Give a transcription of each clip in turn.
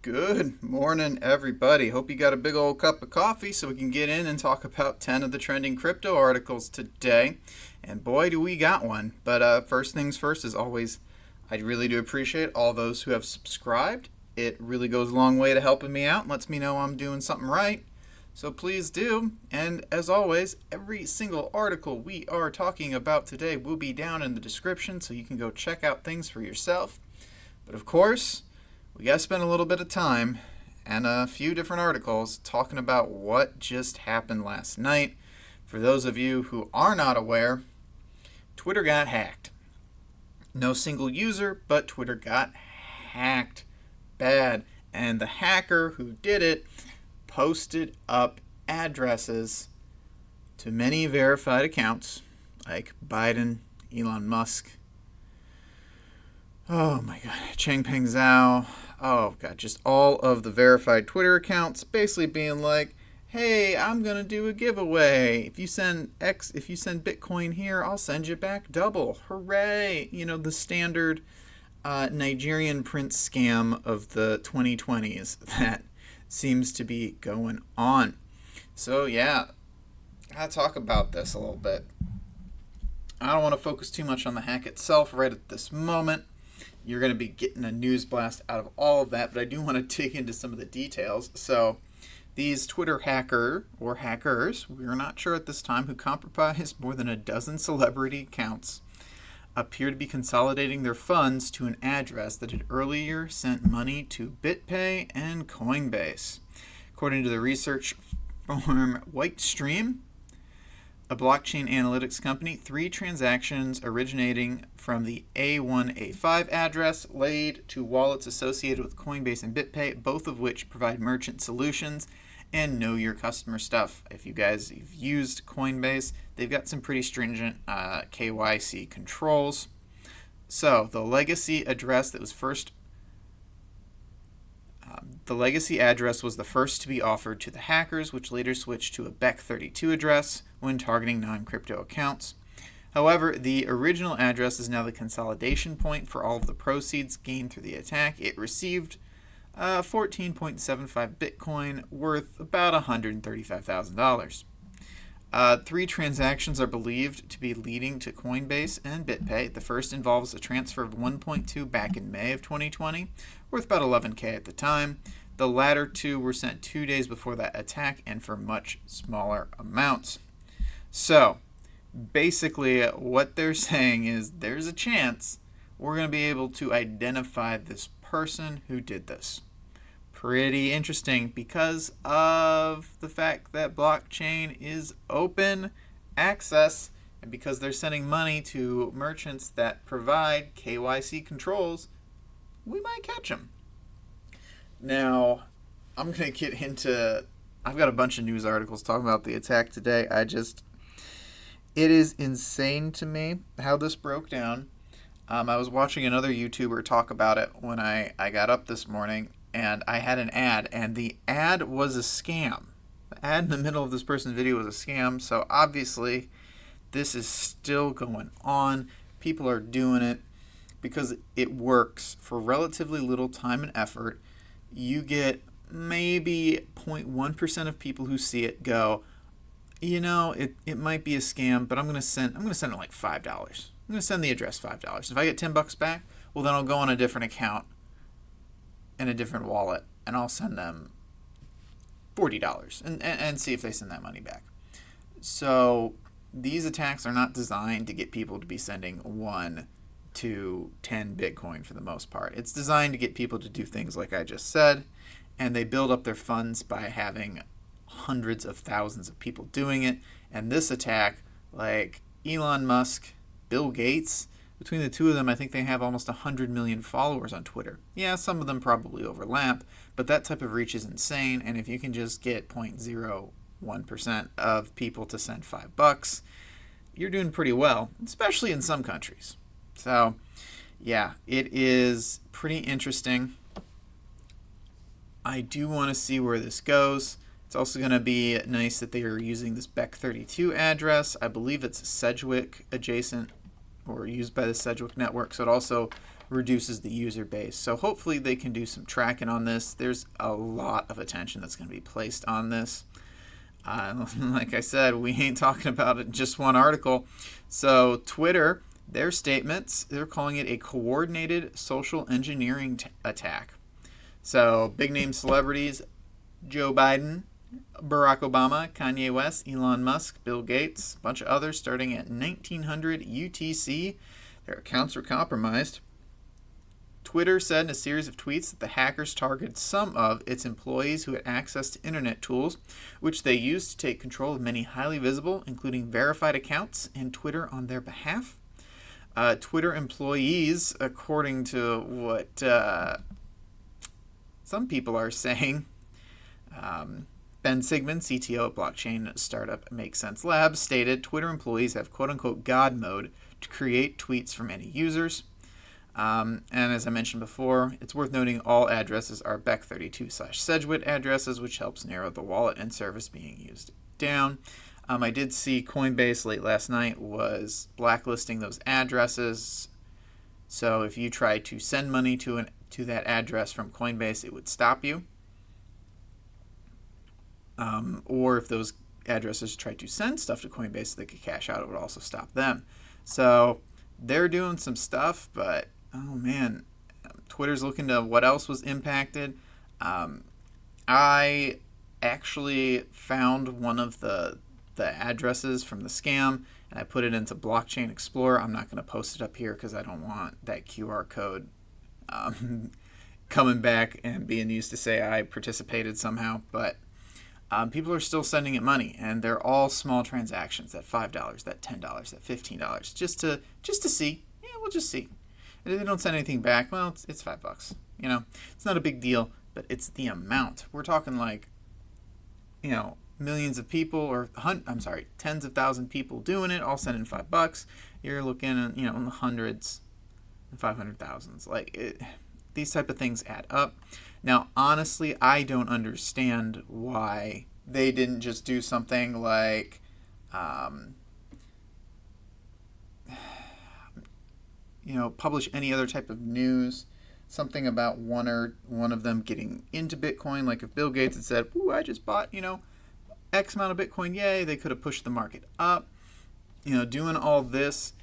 Good morning, everybody. Hope you got a big old cup of coffee so we can get in and talk about 10 of the trending crypto articles today. And boy, do we got one. But first things first, as always, I really do appreciate all those who have subscribed. It really goes a long way to helping me out and lets me know I'm doing something right. So please do. And as always, every single article we are talking about today will be down in the description so you can go check out things for yourself. But of course, we got to spend a little bit of time and a few different articles talking about what just happened last night. For those of you who are not aware, Twitter got hacked. No single user, but Twitter got hacked bad. And the hacker who did it posted up addresses to many verified accounts like Biden, Elon Musk, oh my god, Changpeng Zhao, oh god, just all of the verified Twitter accounts basically being like, hey, I'm gonna do a giveaway. If you send Bitcoin here, I'll send you back double. Hooray! You know, the standard Nigerian prince scam of the 2020s that seems to be going on. So yeah, gotta talk about this a little bit. I don't want to focus too much on the hack itself right at this moment. You're going to be getting a news blast out of all of that, but I do want to dig into some of the details. So these Twitter hacker or hackers, we're not sure at this time, who compromised more than a dozen celebrity accounts, appear to be consolidating their funds to an address that had earlier sent money to BitPay and Coinbase. According to the research firm Whitestream, a blockchain analytics company, 3 transactions originating from the A1A5 address laid to wallets associated with Coinbase and BitPay, both of which provide merchant solutions and know your customer stuff. If you guys have used Coinbase, they've got some pretty stringent KYC controls. So the legacy address that was first the legacy address was the first to be offered to the hackers, which later switched to a BEC32 address when targeting non-crypto accounts. However, the original address is now the consolidation point for all of the proceeds gained through the attack. It received 14.75 Bitcoin, worth about $135,000. 3 transactions are believed to be leading to Coinbase and BitPay. The first involves a transfer of 1.2 back in May of 2020, worth about $11K at the time. The latter 2 were sent 2 days before that attack and for much smaller amounts. So, basically, what they're saying is there's a chance we're going to be able to identify this person who did this. Pretty interesting because of the fact that blockchain is open access and because they're sending money to merchants that provide KYC controls, we might catch them. Now, I'm going to get into, I've got a bunch of news articles talking about the attack today. It is insane to me how this broke down. I was watching another YouTuber talk about it when I got up this morning, and I had an ad, and the ad was a scam. The ad in the middle of this person's video was a scam, so obviously this is still going on. People are doing it because it works for relatively little time and effort. You get maybe 0.1% of people who see it go, you know, it might be a scam, but I'm gonna send it like $5. I'm gonna send the address $5. If I get $10 back, well then I'll go on a different account in a different wallet and I'll send them $40 and see if they send that money back. So these attacks are not designed to get people to be sending 1 to 10 Bitcoin for the most part. It's designed to get people to do things like I just said, and they build up their funds by having hundreds of thousands of people doing it. And this attack, like Elon Musk, Bill Gates, between the two of them, I think they have almost 100 million followers on Twitter. Yeah, some of them probably overlap, but that type of reach is insane, and if you can just get 0.01% of people to send $5, you're doing pretty well, especially in some countries. So, yeah, it is pretty interesting. I do want to see where this goes. It's also going to be nice that they are using this BEC32 address. I believe it's Sedgwick adjacent or used by the Sedgwick network, so it also reduces the user base. So hopefully they can do some tracking on this. There's a lot of attention that's going to be placed on this. Like I said, we ain't talking about it in just one article. So Twitter, their statements, they're calling it a coordinated social engineering attack. So big name celebrities, Joe Biden, Barack Obama, Kanye West, Elon Musk, Bill Gates, a bunch of others starting at 1900 UTC. Their accounts were compromised. Twitter said in a series of tweets that the hackers targeted some of its employees who had access to internet tools, which they used to take control of many highly visible, including verified accounts, and Twitter on their behalf. Twitter employees, according to what some people are saying, Ben Sigmund, CTO at blockchain startup Make Sense Labs, stated Twitter employees have quote-unquote God mode to create tweets from any users. And as I mentioned before, it's worth noting all addresses are Beck32/Sedgwick addresses, which helps narrow the wallet and service being used down. I did see Coinbase late last night was blacklisting those addresses. So if you try to send money to that address from Coinbase, it would stop you. Or if those addresses try to send stuff to Coinbase so they could cash out, it would also stop them. So they're doing some stuff, but oh man, Twitter's looking to what else was impacted. I actually found one of the addresses from the scam, and I put it into Blockchain Explorer. I'm not going to post it up here because I don't want that QR code coming back and being used to say I participated somehow. But people are still sending it money, and they're all small transactions, that $5, that $10, that $15, just to see. Yeah, we'll just see. And if they don't send anything back, well, it's $5. You know, it's not a big deal, but it's the amount. We're talking like, you know, millions of people, or tens of thousands of people doing it, all sending $5. You're looking at, you know, in the hundreds and 500,000s. Like these type of things add up. Now, honestly, I don't understand why they didn't just do something like, publish any other type of news, something about one of them getting into Bitcoin. Like if Bill Gates had said, "Ooh, I just bought, X amount of Bitcoin, yay," they could have pushed the market up. Doing all this,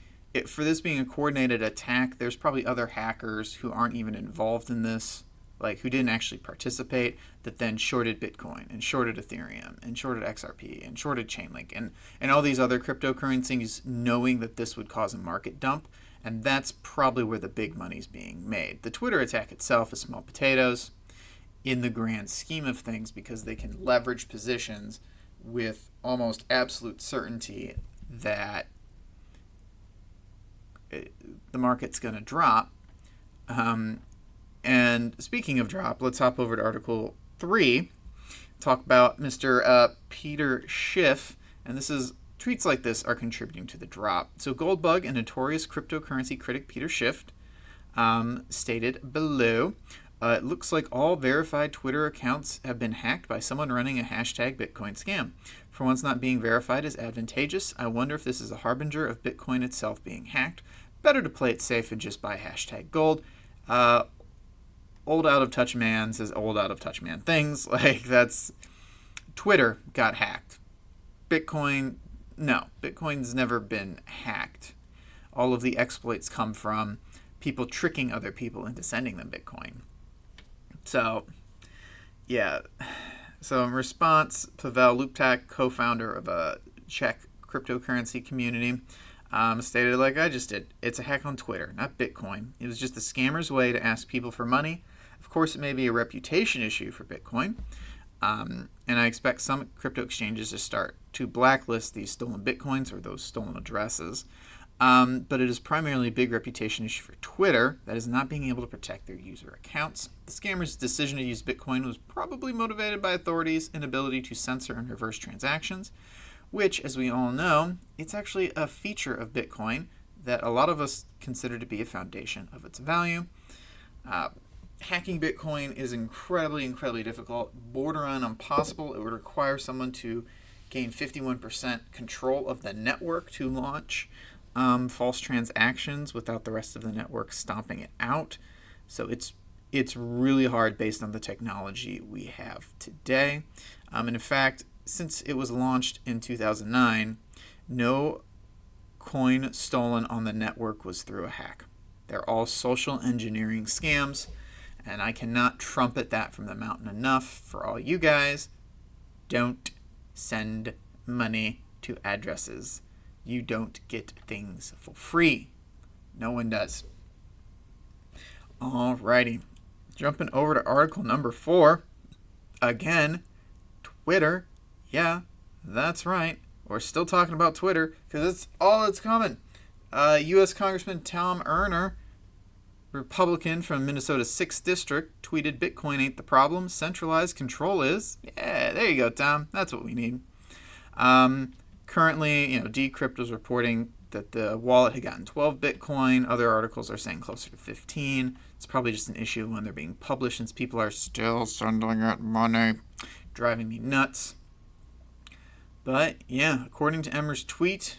for this being a coordinated attack, there's probably other hackers who aren't even involved in this, like who didn't actually participate, that then shorted Bitcoin and shorted Ethereum and shorted XRP and shorted Chainlink and all these other cryptocurrencies, knowing that this would cause a market dump. And that's probably where the big money's being made. The Twitter attack itself is small potatoes in the grand scheme of things, because they can leverage positions with almost absolute certainty that the market's going to drop. And speaking of drop, let's hop over to Article 3, talk about Mr. Peter Schiff. And this is, tweets like this are contributing to the drop. So Goldbug and notorious cryptocurrency critic Peter Schiff stated below, it looks like all verified Twitter accounts have been hacked by someone running a hashtag Bitcoin scam. For one's not being verified is advantageous. I wonder if this is a harbinger of Bitcoin itself being hacked. Better to play it safe and just buy hashtag gold. Old out of touch man says old out of touch man things. Like, that's, Twitter got hacked. Bitcoin, no, Bitcoin's never been hacked. All of the exploits come from people tricking other people into sending them Bitcoin. So, yeah. So in response, Pavel Luptak, co-founder of a Czech cryptocurrency community, stated, like I just did, it's a hack on Twitter, not Bitcoin. It was just the scammer's way to ask people for money. Of course, it may be a reputation issue for Bitcoin. And I expect some crypto exchanges to start to blacklist these stolen Bitcoins or those stolen addresses. But it is primarily a big reputation issue for Twitter that is not being able to protect their user accounts. The scammer's decision to use Bitcoin was probably motivated by authorities' inability to censor and reverse transactions, which, as we all know, it's actually a feature of Bitcoin that a lot of us consider to be a foundation of its value. Hacking Bitcoin is incredibly, incredibly difficult, borderline impossible. It would require someone to gain 51% control of the network to launch false transactions without the rest of the network stomping it out. So it's really hard based on the technology we have today. And in fact, since it was launched in 2009, no coin stolen on the network was through a hack. They're all social engineering scams, and I cannot trumpet that from the mountain enough for all you guys. Don't send money to addresses. You don't get things for free. No one does. Alrighty. Jumping over to article number 4. Again, Twitter. Yeah, that's right. We're still talking about Twitter because it's all that's coming. U.S. Congressman Tom Erner, Republican from Minnesota's 6th District, tweeted, "Bitcoin ain't the problem. Centralized control is." Yeah, there you go, Tom. That's what we need. Currently, Decrypt was reporting that the wallet had gotten 12 Bitcoin. Other articles are saying closer to 15. It's probably just an issue when they're being published since people are still sending it money. Driving me nuts. But, yeah, according to Emmer's tweet,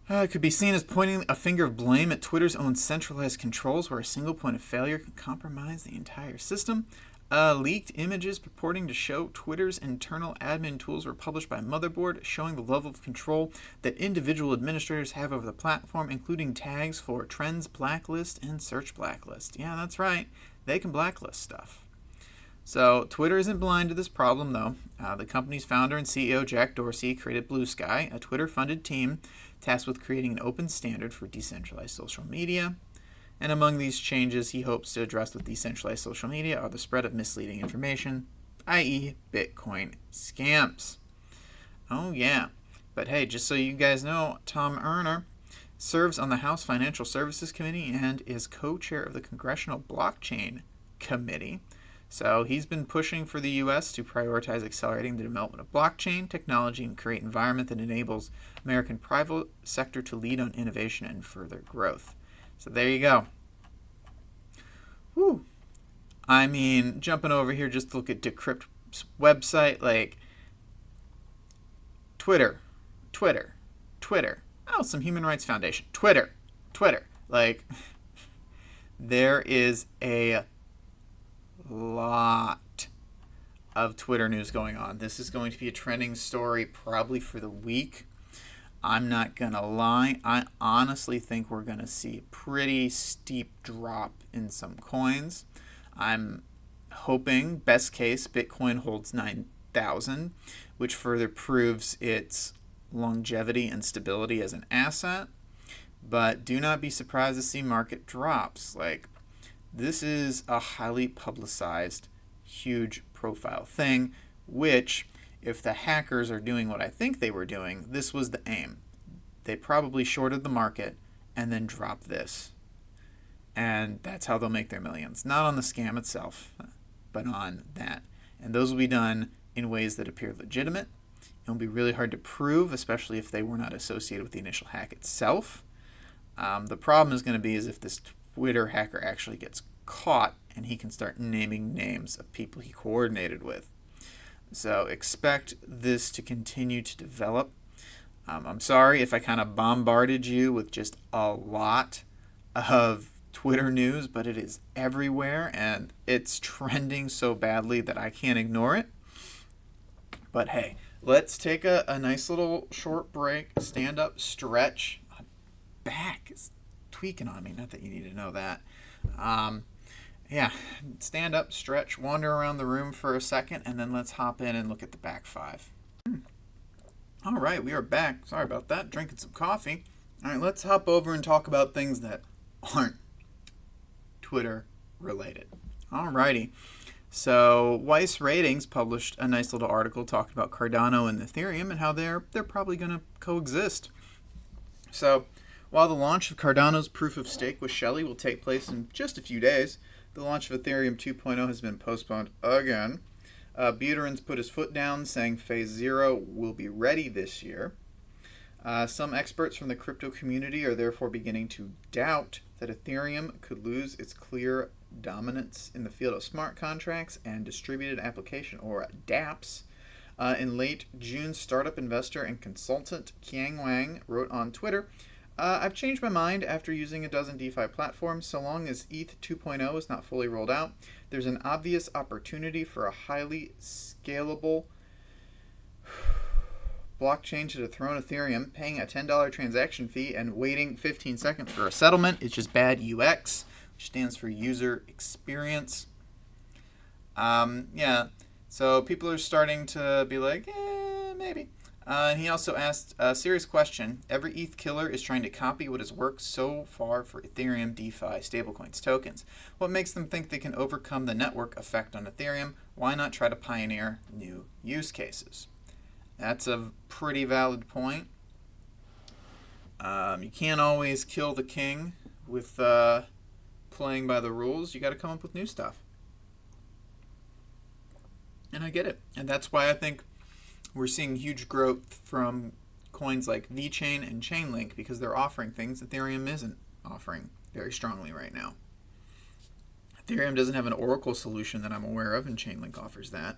it could be seen as pointing a finger of blame at Twitter's own centralized controls where a single point of failure can compromise the entire system. Leaked images purporting to show Twitter's internal admin tools were published by Motherboard, showing the level of control that individual administrators have over the platform, including tags for trends blacklist and search blacklist. Yeah, that's right. They can blacklist stuff. So Twitter isn't blind to this problem, though. The company's founder and CEO, Jack Dorsey, created Blue Sky, a Twitter-funded team tasked with creating an open standard for decentralized social media. And among these changes he hopes to address with decentralized social media are the spread of misleading information, i.e. Bitcoin scams. Oh yeah, but hey, just so you guys know, Tom Erner serves on the House Financial Services Committee and is co-chair of the Congressional Blockchain Committee. So he's been pushing for the U.S. to prioritize accelerating the development of blockchain technology and create an environment that enables American private sector to lead on innovation and further growth. So there you go. Whew. I mean, jumping over here just to look at Decrypt's website, like Twitter. Oh, some Human Rights Foundation. Twitter. Like, there is a lot of Twitter news going on. This is going to be a trending story probably for the week. I'm not going to lie. I honestly think we're going to see a pretty steep drop in some coins. I'm hoping, best case, Bitcoin holds 9,000, which further proves its longevity and stability as an asset. But do not be surprised to see market drops. Like, this is a highly publicized, huge profile thing, which, if the hackers are doing what I think they were doing, this was the aim. They probably shorted the market and then dropped this. And that's how they'll make their millions. Not on the scam itself, but on that. And those will be done in ways that appear legitimate. It will be really hard to prove, especially if they were not associated with the initial hack itself. The problem is going to be is if this Twitter hacker actually gets caught and he can start naming names of people he coordinated with. So expect this to continue to develop. I'm sorry if I kind of bombarded you with just a lot of Twitter news, but it is everywhere and it's trending so badly that I can't ignore it. But hey, let's take a nice little short break, stand up, stretch. My back is tweaking on me, not that you need to know that. Yeah, stand up, stretch, wander around the room for a second, and then let's hop in and look at the back 5. All right, we are back. Sorry about that. Drinking some coffee. All right, let's hop over and talk about things that aren't Twitter related. All righty. So Weiss Ratings published a nice little article talking about Cardano and Ethereum and how they're probably going to coexist. So while the launch of Cardano's proof of stake with Shelley will take place in just a few days, the launch of Ethereum 2.0 has been postponed again. Buterins put his foot down, saying Phase 0 will be ready this year. Some experts from the crypto community are therefore beginning to doubt that Ethereum could lose its clear dominance in the field of smart contracts and distributed application, or dApps. In late June, startup investor and consultant Qiang Wang wrote on Twitter, I've changed my mind after using a dozen DeFi platforms. So long as ETH 2.0 is not fully rolled out, there's an obvious opportunity for a highly scalable blockchain to dethrone Ethereum. Paying a $10 transaction fee and waiting 15 seconds for a settlement is just bad UX, which stands for user experience. Yeah, so people are starting to be like, maybe. And he also asked a serious question. Every ETH killer is trying to copy what has worked so far for Ethereum, DeFi, stablecoins, tokens. What makes them think they can overcome the network effect on Ethereum? Why not try to pioneer new use cases? That's a pretty valid point. You can't always kill the king with playing by the rules. You got to come up with new stuff. And I get it. And that's why I think we're seeing huge growth from coins like VeChain and Chainlink, because they're offering things Ethereum isn't offering very strongly right now. Ethereum doesn't have an Oracle solution that I'm aware of, and Chainlink offers that.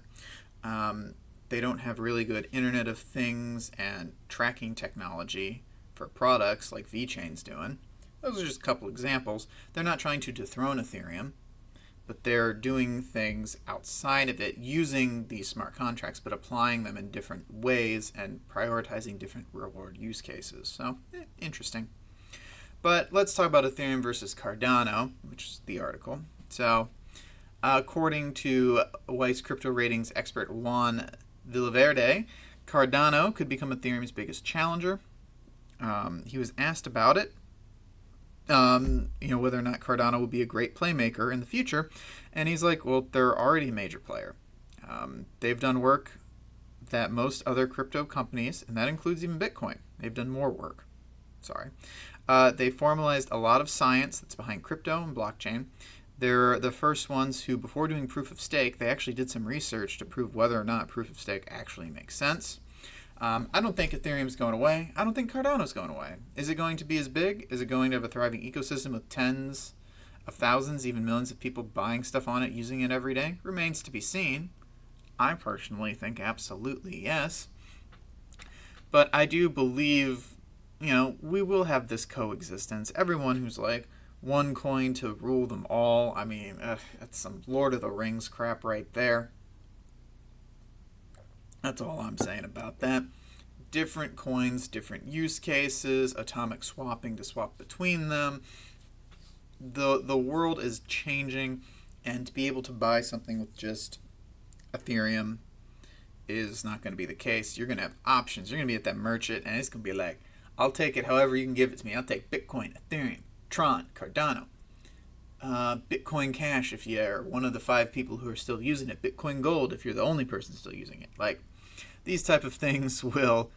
They don't have really good Internet of Things and tracking technology for products like VeChain's doing. Those are just a couple examples. They're not trying to dethrone Ethereum, but they're doing things outside of it using these smart contracts, but applying them in different ways and prioritizing different reward use cases. So, interesting. But let's talk about Ethereum versus Cardano, which is the article. So, according to Weiss crypto ratings expert Juan Villaverde, Cardano could become Ethereum's biggest challenger. He was asked about it, whether or not Cardano will be a great playmaker in the future, and he's like, well, they're already a major player. They've done work that most other crypto companies, and that includes even Bitcoin, they've done more work. They formalized a lot of science that's behind crypto and blockchain. They're the first ones who, before doing proof of stake, they actually did some research to prove whether or not proof of stake actually makes sense. I don't think Ethereum's going away. I don't think Cardano's going away. Is it going to be as big? Is it going to have a thriving ecosystem with tens of thousands, even millions of people buying stuff on it, using it every day? Remains to be seen. I personally think absolutely yes. But I do believe, we will have this coexistence. Everyone who's like, one coin to rule them all. I mean, that's some Lord of the Rings crap right there. That's all I'm saying about that. Different coins, different use cases, atomic swapping to swap between them. The world is changing, and to be able to buy something with just Ethereum is not going to be the case. You're going to have options. You're going to be at that merchant, and it's going to be like, I'll take it however you can give it to me. I'll take Bitcoin, Ethereum, Tron, Cardano, Bitcoin Cash if you're one of the 5 people who are still using it, Bitcoin Gold if you're the only person still using it. Like, these type of things will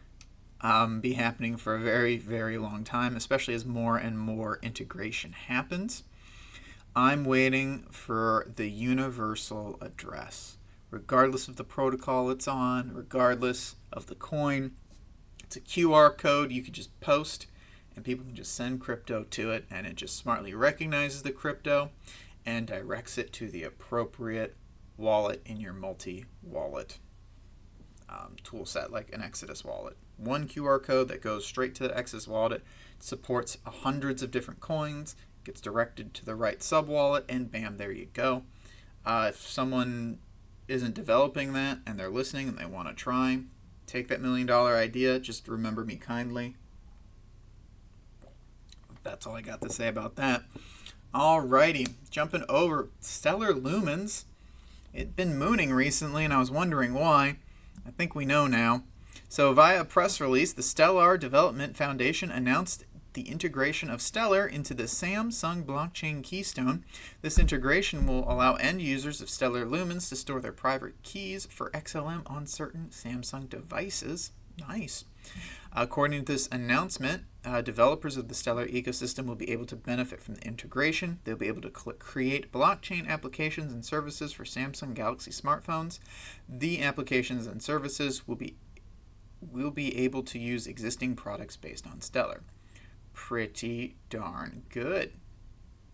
be happening for a very, very long time, especially as more and more integration happens. I'm waiting for the universal address, regardless of the protocol it's on, regardless of the coin. It's a QR code you could just post, and people can just send crypto to it, and it just smartly recognizes the crypto and directs it to the appropriate wallet in your multi-wallet tool set, like an Exodus wallet. One QR code that goes straight to the Exodus wallet. It supports hundreds of different coins, gets directed to the right sub-wallet, and bam, there you go. If someone isn't developing that and they're listening and they want to try, take that $1 million idea, just remember me kindly. That's all I got to say about that. Alrighty, jumping over Stellar Lumens. It'd been mooning recently, and I was wondering why. I think we know now. So via a press release, the Stellar Development Foundation announced the integration of Stellar into the Samsung blockchain keystone. This integration will allow end users of Stellar Lumens to store their private keys for XLM on certain Samsung devices. Nice. According to this announcement, developers of the Stellar ecosystem will be able to benefit from the integration. They'll be able to create blockchain applications and services for Samsung Galaxy smartphones. The applications and services will be able to use existing products based on Stellar. Pretty darn good.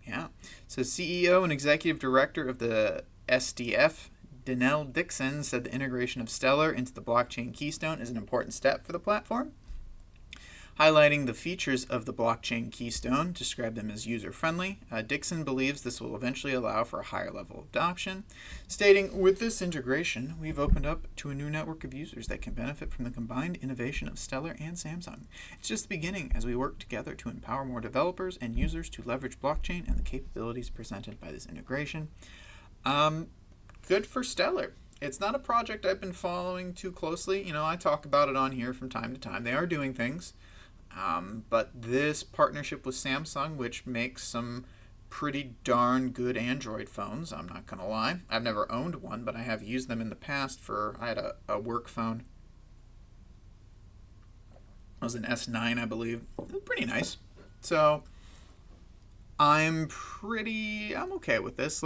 Yeah. So CEO and executive director of the SDF, Danelle Dixon, said the integration of Stellar into the blockchain keystone is an important step for the platform, Highlighting the features of the blockchain keystone, describe them as user-friendly. Dixon believes this will eventually allow for a higher level of adoption, stating, with this integration, we've opened up to a new network of users that can benefit from the combined innovation of Stellar and Samsung. It's just the beginning as we work together to empower more developers and users to leverage blockchain and the capabilities presented by this integration. Good for Stellar. It's not a project I've been following too closely. I talk about it on here from time to time. They are doing things. But this partnership with Samsung, which makes some pretty darn good Android phones, I'm not going to lie. I've never owned one, but I have used them in the past I had a work phone. It was an S9, I believe. It was pretty nice. So I'm okay with this.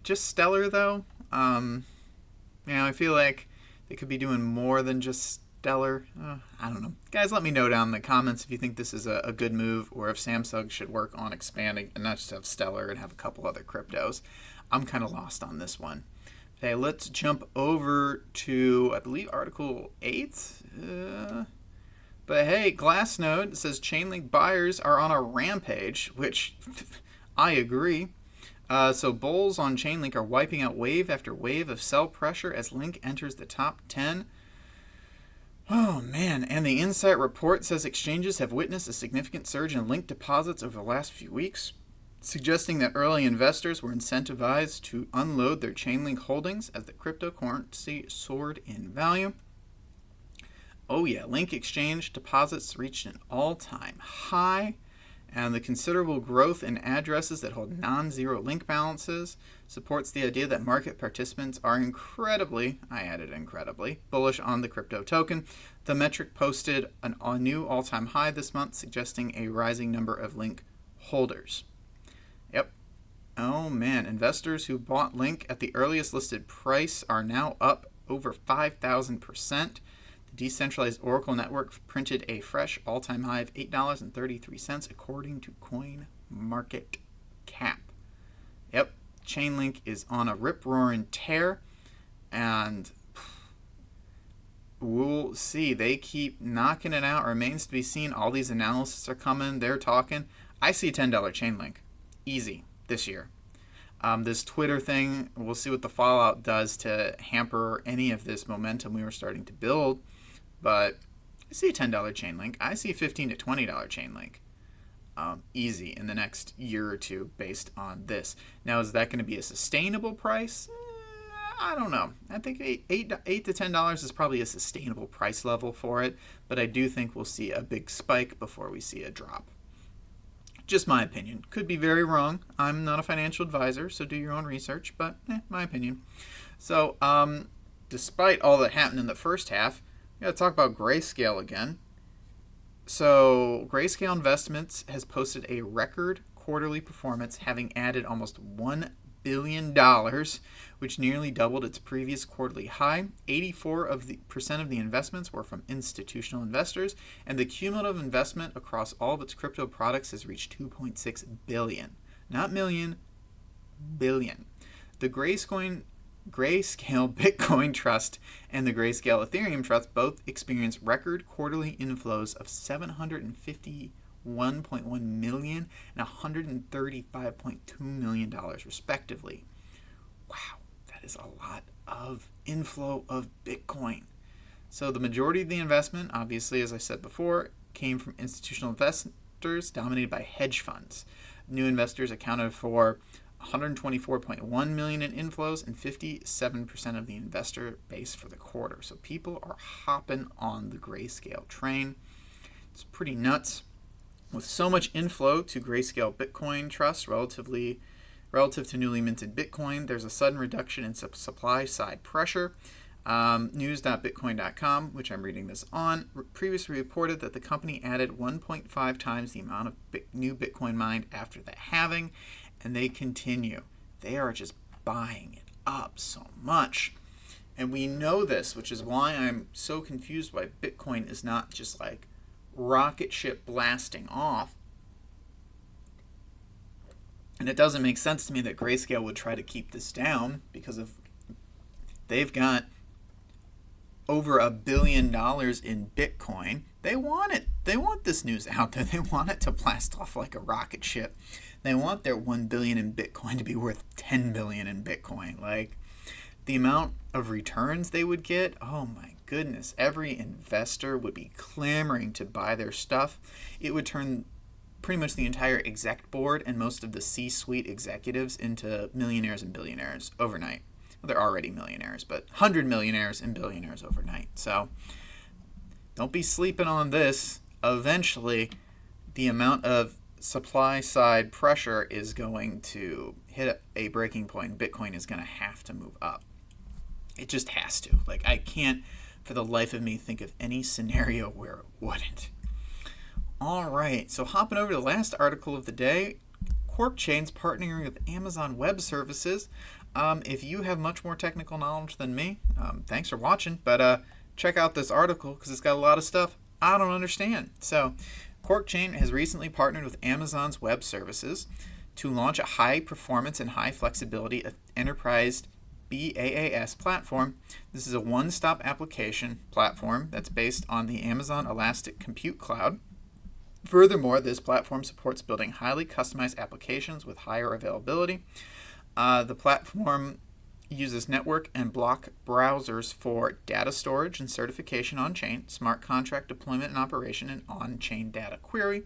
Just Stellar, though. I feel like they could be doing more than just Stellar. I don't know. Guys, let me know down in the comments if you think this is a good move, or if Samsung should work on expanding and not just have Stellar and have a couple other cryptos. I'm kind of lost on this one. Okay, let's jump over to, I believe, Article 8. But hey, Glassnode says Chainlink buyers are on a rampage, which I agree. So bulls on Chainlink are wiping out wave after wave of sell pressure as Link enters the top 10. Oh man, and the Insight report says exchanges have witnessed a significant surge in Link deposits over the last few weeks, suggesting that early investors were incentivized to unload their Chainlink holdings as the cryptocurrency soared in value. Oh yeah, Link exchange deposits reached an all-time high, and the considerable growth in addresses that hold non-zero Link balances supports the idea that market participants are incredibly, bullish on the crypto token. The metric posted a new all-time high this month, suggesting a rising number of Link holders. Yep. Oh man, investors who bought Link at the earliest listed price are now up over 5,000%. The decentralized Oracle network printed a fresh all-time high of $8.33 according to CoinMarketCap. Yep, Chainlink is on a rip-roaring tear, and we'll see. They keep knocking it out. Remains to be seen. All these analysts are coming. They're talking. I see $10 Chainlink. Easy this year. This Twitter thing, we'll see what the fallout does to hamper any of this momentum we were starting to build. But I see $10 Chainlink. I see $15 to $20 Chainlink. Easy in the next year or two based on this. Now, is that going to be a sustainable price? I don't know. I think $8 to $10 is probably a sustainable price level for it, but I do think we'll see a big spike before we see a drop. Just my opinion. Could be very wrong. I'm not a financial advisor, so do your own research, but my opinion. So, despite all that happened in the first half, we got to talk about Grayscale again. So, Grayscale Investments has posted a record quarterly performance, having added almost $1 billion, which nearly doubled its previous quarterly high. 84% of the investments were from institutional investors, and the cumulative investment across all of its crypto products has reached $2.6 billion. Not million, billion. The Grayscale Bitcoin Trust and the Grayscale Ethereum Trust both experienced record quarterly inflows of $751.1 million and $135.2 million, respectively. Wow, that is a lot of inflow of Bitcoin. So the majority of the investment, obviously, as I said before, came from institutional investors dominated by hedge funds. New investors accounted for $124.1 million in inflows and 57% of the investor base for the quarter. So people are hopping on the Grayscale train. It's pretty nuts. With so much inflow to Grayscale Bitcoin Trust relative to newly minted Bitcoin, there's a sudden reduction in supply side pressure. News.bitcoin.com, which I'm reading this on, previously reported that the company added 1.5 times the amount of new Bitcoin mined after the halving, and they continue. They are just buying it up so much. And we know this, which is why I'm so confused why Bitcoin is not just like rocket ship blasting off. And it doesn't make sense to me that Grayscale would try to keep this down because they've got over $1 billion in Bitcoin. They want it. They want this news out there. They want it to blast off like a rocket ship. They want their $1 billion in Bitcoin to be worth $10 billion in Bitcoin. Like, the amount of returns they would get, oh my goodness. Every investor would be clamoring to buy their stuff. It would turn pretty much the entire exec board and most of the C-suite executives into millionaires and billionaires overnight. Well, they're already millionaires, but 100 millionaires and billionaires overnight. So don't be sleeping on this. Eventually, the amount of supply side pressure is going to hit a breaking point. Bitcoin is going to have to move up. It just has to. Like, I can't for the life of me think of any scenario where it wouldn't. All right, so hopping over to the last article of the day, Quark Chain's partnering with Amazon Web Services. If you have much more technical knowledge than me, thanks for watching, but check out this article because it's got a lot of stuff I don't understand. So, Quark Chain has recently partnered with Amazon's Web Services to launch a high-performance and high-flexibility enterprise BaaS platform. This is a one-stop application platform that's based on the Amazon Elastic Compute Cloud. Furthermore, this platform supports building highly customized applications with higher availability. The platform uses network and block browsers for data storage and certification on-chain, smart contract deployment and operation, and on-chain data query.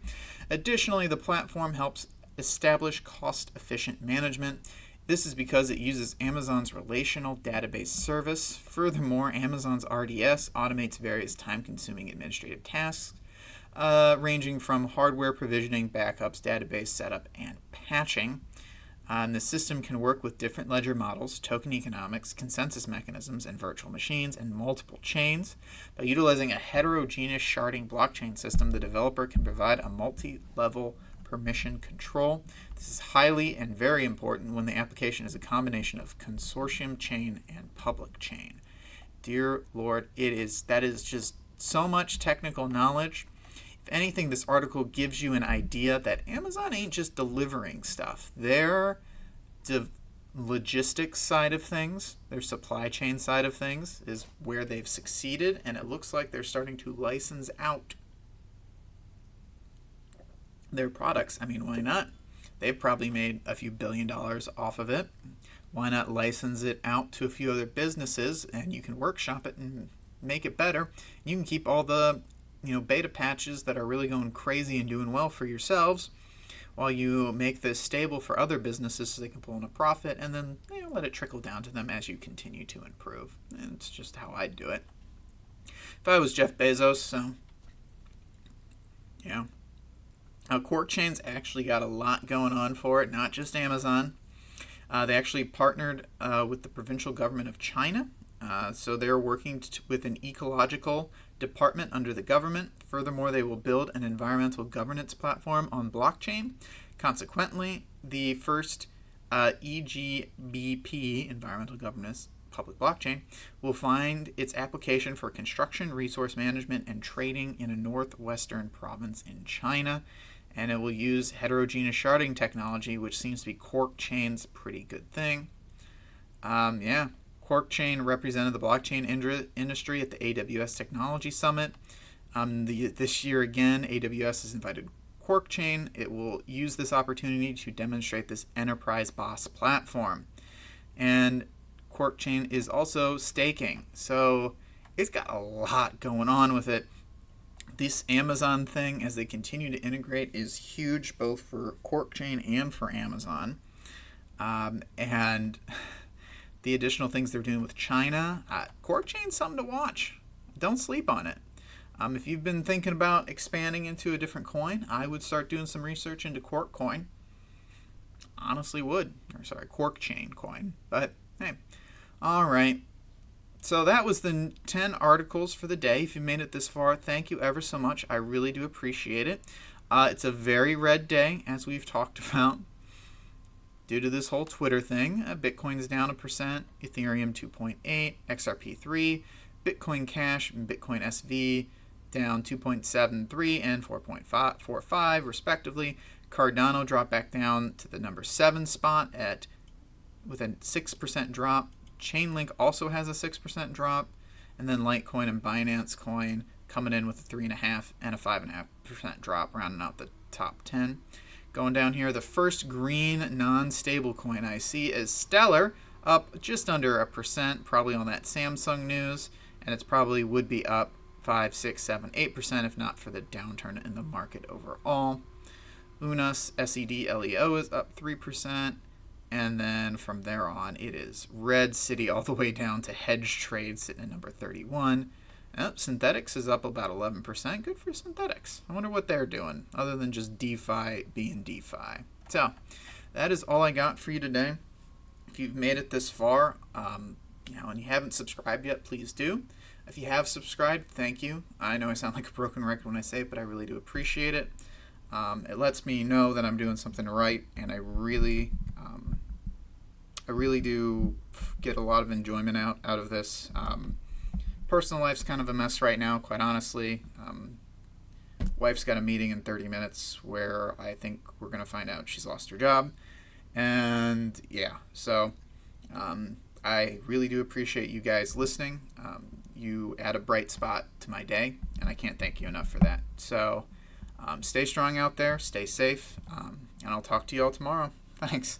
Additionally, the platform helps establish cost-efficient management. This is because it uses Amazon's relational database service. Furthermore, Amazon's RDS automates various time-consuming administrative tasks, ranging from hardware provisioning, backups, database setup, and patching. And the system can work with different ledger models, token economics, consensus mechanisms, and virtual machines, and multiple chains. By utilizing a heterogeneous sharding blockchain system, the developer can provide a multi-level permission control. This is highly and very important when the application is a combination of consortium chain and public chain. Dear Lord, that is just so much technical knowledge. If anything, this article gives you an idea that Amazon ain't just delivering stuff. Their logistics side of things, their supply chain side of things, is where they've succeeded, and it looks like they're starting to license out their products. I mean, why not? They've probably made a few $1 billion off of it. Why not license it out to a few other businesses, and you can workshop it and make it better. You can keep all the beta patches that are really going crazy and doing well for yourselves, while you make this stable for other businesses so they can pull in a profit, and then let it trickle down to them as you continue to improve. And it's just how I'd do it if I was Jeff Bezos. So, yeah. Quark Chain's actually got a lot going on for it, not just Amazon. They actually partnered with the provincial government of China. So they're working with an ecological department under the government. Furthermore, they will build an environmental governance platform on blockchain. Consequently, the first EGBP, environmental governance public blockchain, will find its application for construction, resource management, and trading in a northwestern province in China. And it will use heterogeneous sharding technology, which seems to be Quark Chain's pretty good thing. Quark Chain represented the blockchain industry at the AWS Technology Summit. This year again, AWS has invited Quark Chain. It will use this opportunity to demonstrate this enterprise boss platform. And Quark Chain is also staking. So it's got a lot going on with it. This Amazon thing, as they continue to integrate, is huge both for Quark Chain and for Amazon. And the additional things they're doing with China, Quark Chain's something to watch. Don't sleep on it. If you've been thinking about expanding into a different coin, I would start doing some research into Quark Coin. Honestly would. Quark Chain coin. But hey, all right. So that was the 10 articles for the day. If you made it this far, thank you ever so much. I really do appreciate it. It's a very red day, as we've talked about. Due to this whole Twitter thing, Bitcoin is down 1%, Ethereum 2.8, XRP 3, Bitcoin Cash and Bitcoin SV down 2.73 and 4.45 respectively. Cardano dropped back down to the number 7 spot with a 6% drop. Chainlink also has a 6% drop. And then Litecoin and Binance Coin coming in with a 3.5% and a 5.5% drop, rounding out the top 10. Going down here, the first green non-stable coin I see is Stellar, up just under 1%, probably on that Samsung news, and it's probably would be up 5, 6, 7, 8% if not for the downturn in the market overall. UNAS SEDLEO is up 3%, and then from there on it is Red City all the way down to Hedge Trade sitting at number 31. Synthetics is up about 11%. Good for Synthetics. I wonder what they're doing other than just DeFi being DeFi. So that is all I got for you today. If you've made it this far, and you haven't subscribed yet, please do. If you have subscribed, thank you. I know I sound like a broken record when I say it, but I really do appreciate it. It lets me know that I'm doing something right, and I really do get a lot of enjoyment out of this. Personal life's kind of a mess right now, quite honestly. Wife's got a meeting in 30 minutes where I think we're going to find out she's lost her job. And yeah, so I really do appreciate you guys listening. You add a bright spot to my day, and I can't thank you enough for that. So stay strong out there, stay safe, and I'll talk to you all tomorrow. Thanks.